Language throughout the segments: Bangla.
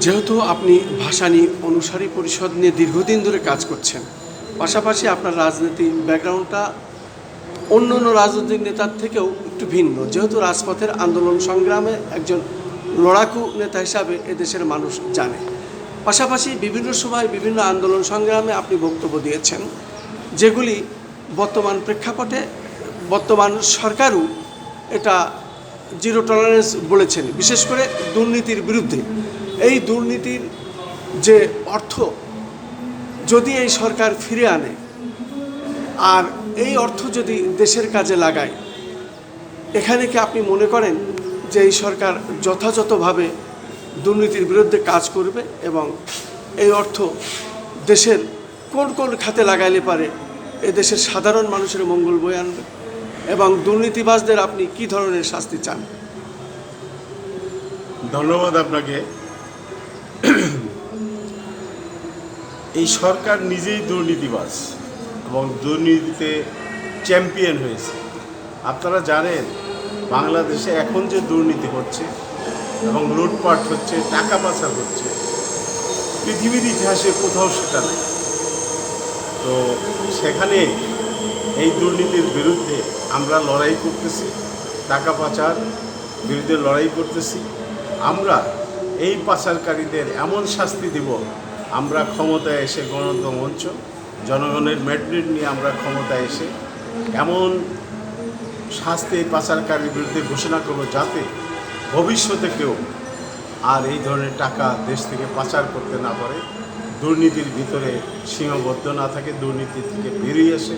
যেহেতু আপনি ভাসানী অনুসারী পরিষদ নিয়ে দীর্ঘদিন ধরে কাজ করছেন, পাশাপাশি আপনার রাজনীতি ব্যাকগ্রাউন্ডটা অন্য অন্য রাজনৈতিক নেতার থেকেও একটু ভিন্ন, যেহেতু রাজপথের আন্দোলন সংগ্রামে একজন লড়াকু নেতা হিসাবে এদেশের মানুষ জানে। পাশাপাশি বিভিন্ন সময় বিভিন্ন আন্দোলন সংগ্রামে আপনি বক্তব্য দিয়েছেন, যেগুলি বর্তমান প্রেক্ষাপটে বর্তমান সরকারও এটা জিরো টলারেন্স বলেছেন, বিশেষ করে দুর্নীতির বিরুদ্ধে। এই দুর্নীতির যে অর্থ যদি এই সরকার ফিরে আনে আর এই অর্থ যদি দেশের কাজে লাগায়, এখানে কি আপনি মনে করেন যে এই সরকার যথাযথভাবে দুর্নীতির বিরুদ্ধে কাজ করবে এবং এই অর্থ দেশের কোন কোন খাতে লাগাইলে পারে এদেশের সাধারণ মানুষের মঙ্গল বয়ে আনবে, এবং দুর্নীতিবাজদের আপনি কি ধরনের শাস্তি চান? ধন্যবাদ আপনাকে। এই সরকার নিজেই দুর্নীতিবাজ এবং দুর্নীতিতে চ্যাম্পিয়ন হয়েছে। আপনারা জানেন বাংলাদেশে এখন যে দুর্নীতি হচ্ছে এবং লুটপাট হচ্ছে, টাকা পাচার হচ্ছে, পৃথিবীর ইতিহাসে কোথাও সেটা নেই। তো সেখানে এই দুর্নীতির বিরুদ্ধে আমরা লড়াই করতেছি, টাকা পাচার বিরুদ্ধে লড়াই করতেছি। আমরা এই পাচারকারীদের এমন শাস্তি দিব, আমরা ক্ষমতায় এসে গণতন্ত্র মঞ্চ জনগণের ম্যান্ডেট নিয়ে আমরা ক্ষমতায় এসে এমন শাস্তি পাচারকারীর বিরুদ্ধে ঘোষণা করব যাতে ভবিষ্যতে কেউ আর এই ধরনের টাকা দেশ থেকে পাচার করতে না পারে, দুর্নীতির ভিতরে সীমাবদ্ধ না থাকে, দুর্নীতি থেকে বেরিয়ে আসে।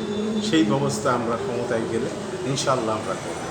সেই ব্যবস্থা আমরা ক্ষমতায় গেলে ইনশাআল্লাহ আমরা করব।